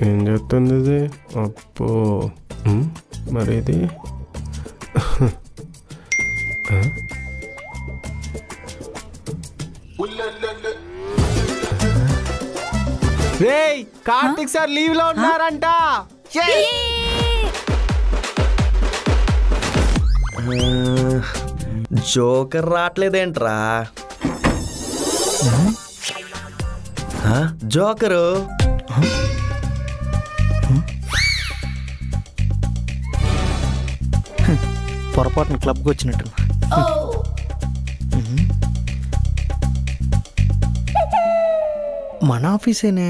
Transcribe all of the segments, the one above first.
ఏం చెప్తుంది ఇది? అప్పో మరి ఇది రేయ్ కార్తిక్ సార్ లీవ్ లో ఉన్నారంట. జోకర్ రావట్లేదేంట్రా? జోకరు పొరపాటున క్లబ్కి వచ్చినట్టు. మన ఆఫీసేనే.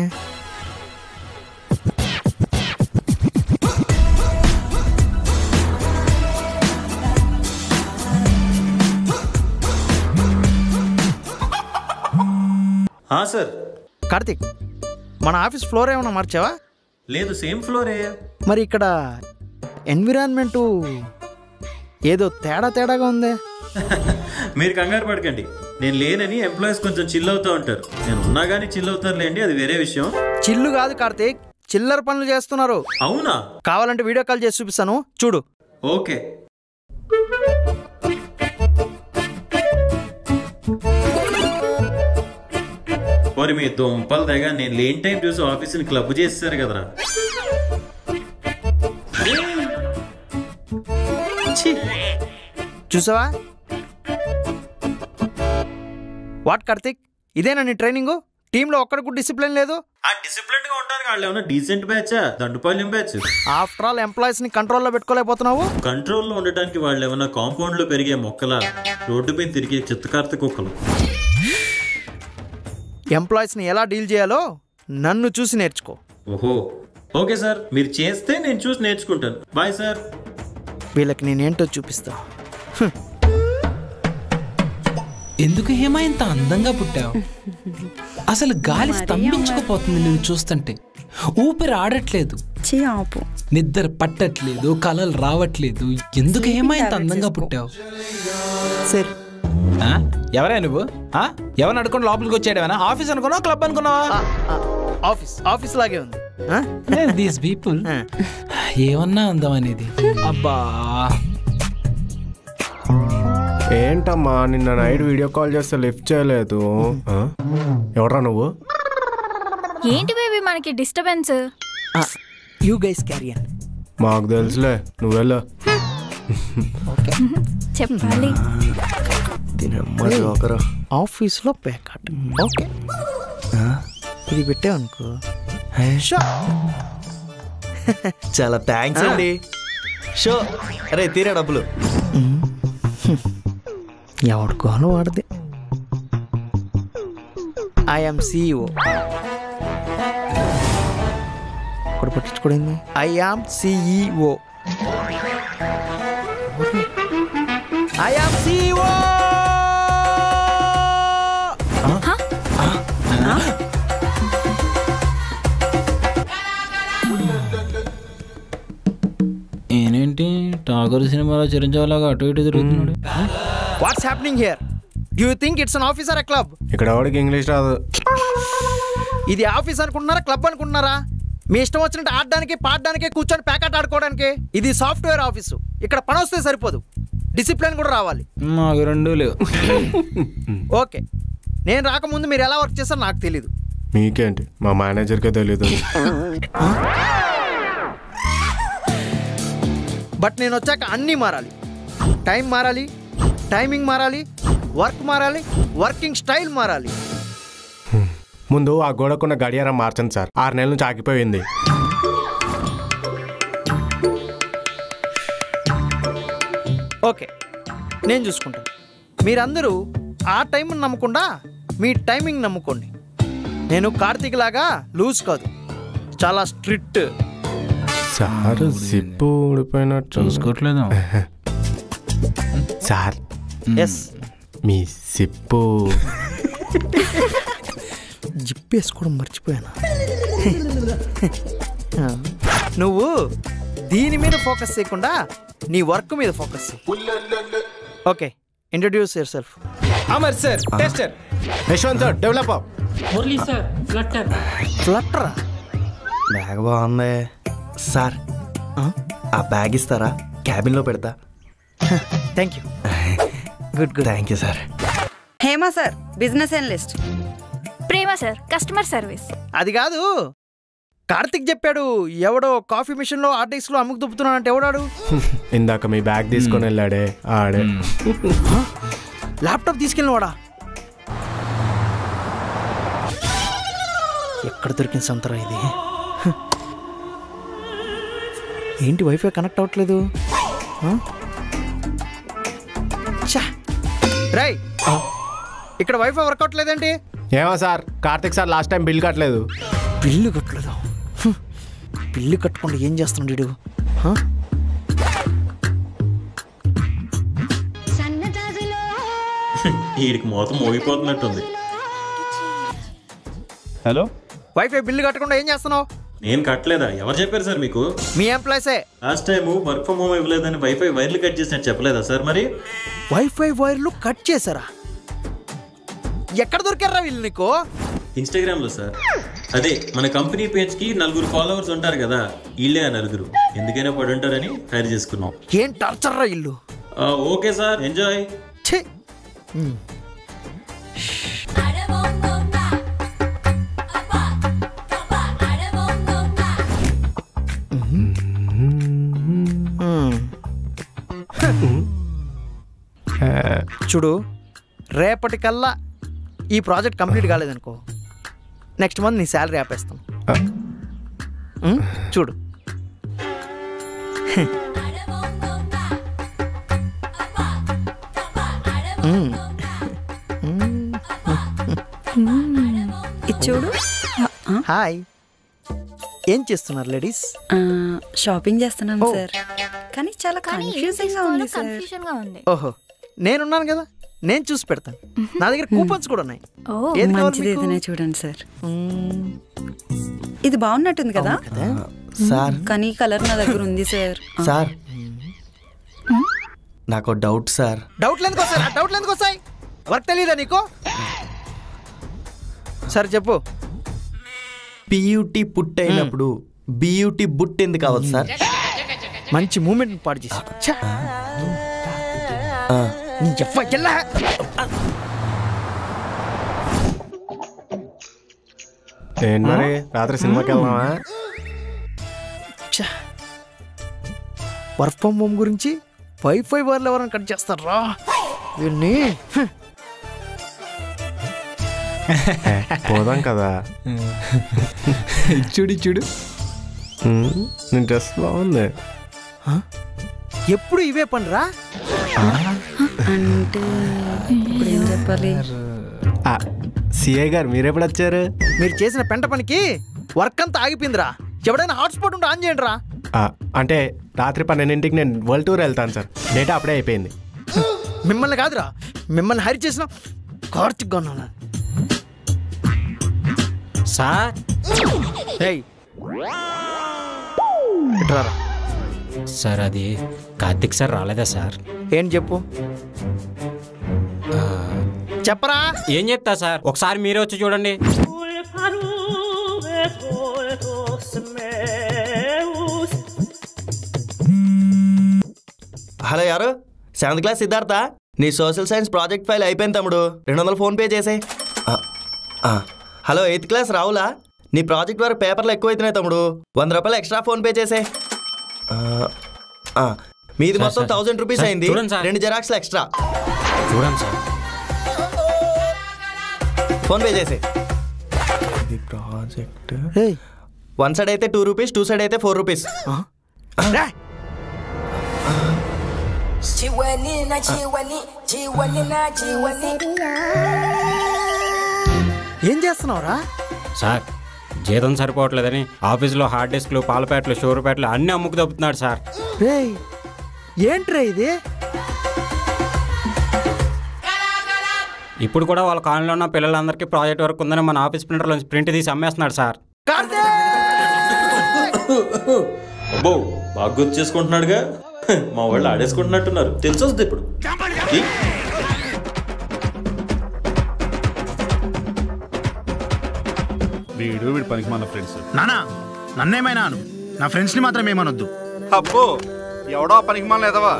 సార్. కార్తిక్, మన ఆఫీస్ ఫ్లోర్ ఏమన్నా మార్చావా? లేదు, సేమ్ ఫ్లోరే. మరి ఇక్కడ ఎన్విరాన్మెంటు ఏదో తేడాగా ఉందే. మీరు కంగారు పడకండి, నేను లేనని ఎంప్లాయీస్ కొంచెం చిల్ అవుతూ ఉంటారు. నేను ఉన్నా కానీ చిల్ అవుతారులేండి, అది వేరే విషయం. చిల్లు కాదు కార్తిక్, చిల్లర పనులు చేస్తున్నారు. అవునా? కావాలంటే వీడియో కాల్ చేసి చూపిస్తాను, చూడు. ఓకే. మరి మీ దుంపలు దగ్గర నేను లేని టైం చూసి ఆఫీస్ని క్లబ్ చేస్తారు కదరా. చూసావా? వాట్ కార్తిక్, ఇదేనా నీ ట్రైనింగ్? టీంలో ఒక్కడికి డిసిప్లిన్ లేదు. ఆ డిసిప్లిన్ గా ఉంటానికి వాళ్ళు ఏమన్నా డీసెంట్ బ్యాచా, Dandupalyam batch? After all employees ని కంట్రోల్లో పెట్టుకోలేకపోతున్నావు. కంట్రోల్లో ఉండటానికి వాళ్ళు ఏమన్నా కాంపౌండ్ లో పెరిగే మొక్కల, రోడ్డుపై తిరిగే చిత్తకార్తె కుక్కలు. ఎంప్లాయీస్ ని ఎలా డీల్ చేయాలో నన్ను చూసి నేర్చుకో. ఓహో, ఓకే సార్, మీరు చేస్తే నేను చూసి నేర్చుకుంటాను. Bye sir. వీళ్ళకి నేనేంటో చూపిస్తా. ఎందుకు హేమ ఇంత అందంగా పుట్టావు? అసలు గాలి స్తంభించకపోతుంది నేను చూస్తుంటే. ఊపిరి ఆడట్లేదు, నిద్ర పట్టట్లేదు, కలలు రావట్లేదు. ఎందుకు హేమ ఇంత అందంగా పుట్టావు? సరే, ఎవరా నువ్వు? ఎవరిని అడుకొని లోపలికి వచ్చాడేవనా? ఆఫీస్ అనుకున్నావా, క్లబ్ అనుకున్నావా? ఆఫీస్ లాగే ఉంది. దీస్ పీపుల్ ఏమన్నా అందం అనేది. అబ్బా, ఏంటమ్మా నిన్న నైట్ వీడియో కాల్ చేస్తే లిఫ్ట్ చేయలేదు? ఎవరా నువ్వు? ఏంటి బేబీ మనకి disturbance? You guys carry on. మాకు తెలుసులే, నువ్వెళ్ళు. చెప్పాలి. ఆఫీస్ లో ప్యాకెట్. ఓకే, ఇది పెట్టావనుకో. చాలా థ్యాంక్స్ అండి. షో, అరే తీరా డబ్బులు. ఎవడుకోవాలో వాడితే. I'm CEO. ఇక్కడ పట్టించుకోండి. I'm CEO. I'm CEO. ఏంటి టాగర్ సినిమాలో చిరంజీవిలాగా అటు ఇటు తిరుగుతున్నాడు? What's happening here? Do you think it's an office or a club? ఇక్కడ ఎవరికి ఇంగ్లీష్ రాదు. ఇది ఆఫీస్ అనుకుంటున్నారా, క్లబ్ అనుకుంటున్నారా? మీ ఇష్టం వచ్చినట్టు ఆడడానికి, పాడడానికి, కూర్చొని ప్యాకెట్ ఆడుకోవడానికి. ఇది సాఫ్ట్వేర్ ఆఫీసు. ఇక్కడ పని వస్తే సరిపోదు, డిసిప్లిన్ కూడా రావాలి. మాకు రెండు లేవు. ఓకే, నేను రాకముందు మీరు ఎలా వర్క్ చేస్తారో నాకు తెలీదు. మీకేంటి, మా మేనేజర్కే తెలీదు. బట్ నేను వచ్చాక అన్నీ మారాలి. టైం మారాలి, టైమింగ్ మారాలి, వర్క్ మారాలి, వర్కింగ్ స్టైల్ మారాలి. ముందు ఆ గోడకున్న గడియారం మార్చండి సార్, 6 నెలల నుంచి ఆగిపోయింది. ఓకే, నేను చూసుకుంటాను. మీరందరూ ఆ టైంని నమ్మకుండా మీ టైమింగ్ నమ్ముకోండి. నేను కార్తీక్ లాగా లూజ్ కాదు, చాలా స్ట్రిక్ట్. సార్ సిప్పు ఊడిపోయినట్టు చూసుకోవట్లేదు సార్. ఎస్, మీ సిప్పు జిప్పేసుకోవడం మర్చిపోయాను. నువ్వు దీని మీద ఫోకస్ చేయకుండా నీ వర్క్ మీద ఫోకస్ చేయి. Okay, introduce yourself. Amar sir, tester. Yashwant sir, developer. Murali sir flutter. ఫ్లట్టరా? బ్యాగ్ బాగుంది సార్. ఆ బ్యాగ్ ఇస్తారా? క్యాబిన్లో పెడతా. Thank you. Good good. Thank you sir. Hema sir, business analyst. Prema sir, customer service. అది కాదు, కార్తిక్ చెప్పాడు ఎవడో కాఫీ మిషన్ లో ఆర్టిక్స్ లో అమ్ముకు దుప్పుతున్నాడు అంటే. ఎవడాడు? ఇందాక మీ బ్యాగ్ తీసుకొని వెళ్ళాడే ఆడే. ల్యాప్టాప్ తీసుకెళ్ళిన వాడా? ఎక్కడ దొరికింది సంతరా ఇది? ఏంటి వైఫై కనెక్ట్ అవ్వట్లేదు? రేయ్, ఇక్కడ వైఫై వర్క్ అవ్వట్లేదేంటి? ఏమో sir, Karthik sir last time bill కట్టలేదు. బిల్లు కట్టలేదు? బిల్లు కట్టకుండా ఏం చేస్తున్నాడు వీడు? వీడికి మొత్తం మోగిపోతున్నట్టుంది. హలో, వైఫై బిల్లు కట్టకుండా ఏం చేస్తున్నావు? నేను కట్టలేదా? ఎవరు చెప్పారు సార్ మీకు? మీ ఎంప్లాయీసే. Last time work from home ఇవ్వలేదని వైఫై వైర్లు కట్ చేసినట్టు చెప్పలేదా సార్? మరి వైఫై వైర్లు కట్ చేశారా? ఎక్కడ దొరికారా వీళ్ళు నీకు? ఇన్స్టాగ్రామ్ లో సార్. అదే మన కంపెనీ పేజ్ కి 4 ఫాలోవర్స్ ఉంటారు కదా, వీళ్ళే ఆ 4. ఎందుకైనా పడి ఉంటారని హైర్ చేసుకున్నాం. ఏం టార్చర్ రా ఇల్లు. Okay sir, enjoy. చూడు, రేపటికల్లా ఈ ప్రాజెక్ట్ కంప్లీట్ కాలేదనుకో, నెక్స్ట్ మంత్ నీ శాలరీ ఆపేస్తాం. చూడు. చూడు. హాయ్, ఏం చేస్తున్నారు లేడీస్? షాపింగ్ చేస్తున్నాను సార్, కానీ చాలా కన్ఫ్యూజింగ్ గా ఉంది సార్. ఓహో, నేనున్నాను కదా, నేను చూసి పెడతాను. నా దగ్గర కూపన్స్ కూడా ఉన్నాయి. మంచిది ఏదైనా చూడండి సార్. ఇది బాగున్నట్టుంది కదా సార్, కానీ కలర్ నా దగ్గర ఉంది సార్. సార్, నాకు డౌట్ సార్. డౌట్లు ఎందుకు వస్తాయి? డౌట్లు ఎందుకు వస్తాయి? వర్క్ తెలియదా నీకు? సరే చెప్పు. పియూటీ పుట్టయినప్పుడు బియూటీ బుట్ ఎందుకు అవ్వదు సార్? మంచి మూమెంట్ పాడు చేసి ఏంటి మరి రాత్రి సినిమాకి వెళ్దామా? వర్క్ ఫ్రమ్ హోమ్ గురించి వైఫై వాళ్ళు ఎవరైనా కట్ చేస్తారా వీళ్ళని? పోదాం కదా. చూడు చూడు, నీ డ్రెస్ బాగుంది. ఎప్పుడు ఇవే పనిరా? అంటే ఇప్పుడు ఏం చెప్పాలి? సిఐ గారు మీరెప్పుడు వచ్చారు? మీరు చేసిన పెంట పనికి వర్క్ అంతా ఆగిపోయిందిరా. ఎవడైనా హాట్స్పాట్ ఉంటే ఆన్ చేయండి రా. అంటే రాత్రి 12ంటికి నేను వరల్డ్ టూర్ వెళ్తాను సార్. డేటా అప్పుడే అయిపోయింది. మిమ్మల్ని కాదురా, మిమ్మల్ని హైర్ చేసిన కార్తిక్ ఉన్నాను సార్. సార్ అది కార్తిక్ సార్ రాలేదా సార్? ఏం చెప్పు, చెప్పరా. ఏం చెప్తా సార్, ఒకసారి మీరే వచ్చి చూడండి. హలో, ఎవరు? 7th క్లాస్ సిద్ధార్థ, నీ సోషల్ సైన్స్ ప్రాజెక్ట్ ఫైల్ అయిపోయింది తమ్ముడు. 200 ఫోన్పే చేసే. హలో, 8th క్లాస్ రావులా, నీ ప్రాజెక్ట్ వరకు పేపర్లు ఎక్కువ అవుతున్నాయి తమ్ముడు. 100 రూపాయలు ఎక్స్ట్రా ఫోన్పే చేసే. మీది మొత్తం 1000 రూపీస్ అయింది. 2 జెరాక్స్లు ఎక్స్ట్రా. చూడండి సార్, ఫోన్పే చేసే. ఇది ప్రాజెక్ట్ 1 సైడ్ అయితే 2 రూపీస్, 2 సైడ్ అయితే 4 రూపీస్. ఏం చేస్తున్నావురా? సార్ జీతం సరిపోవట్లేదని ఆఫీసులో హార్డ్ డిస్క్లు, పాల ప్యాకెట్లు, షుగర్ ప్యాకెట్లు అన్నీ అమ్ముకు తప్పుతున్నాడు సార్. ఏంట్రా ఇది? ఇప్పుడు కూడా వాళ్ళ కాలనీలో ఉన్న పిల్లలందరికీ ప్రాజెక్ట్ వర్క్ ఉందని మన ఆఫీస్ ప్రింటర్లో ప్రింట్ తీసి అమ్మేస్తున్నాడు సార్. అబ్బో, బాగా గుర్తు చేసుకుంటున్నాడుగా. మా వాళ్ళు ఆడేసుకుంటున్నట్టున్నారు. తెలిసి వస్తుంది ఇప్పుడు. వీడి పనికి మన ఫ్రెండ్స్. నానా నన్నేమైనా అను, నా ఫ్రెండ్స్ని మాత్రం ఏమనొద్దు. అబ్బో ఎవడో పనికి మన ఎదవా.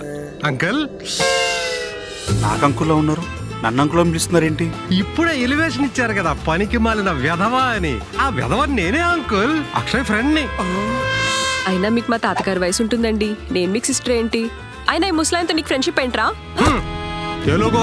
అంకుల్ నాకు అంకుల్లో ఉన్నారు, నన్ను అంకుల్లో పిలుస్తున్నారేంటి? ఇప్పుడే ఎలివేషన్ ఇచ్చారు కదా పనికి మాలిన వెధవా అని. ఆ వెధవ నేనే అంకుల్, అక్షయ్ ఫ్రెండ్ ని. అయినా మీకు మా తాతగారి వయసు ఉంటుందండి, నేను మీకు సిస్టర్ ఏంటి? అయినా ఈ ముసలాయంతో నీకు ఫ్రెండ్షిప్ ఏంట్రా? తెలుగు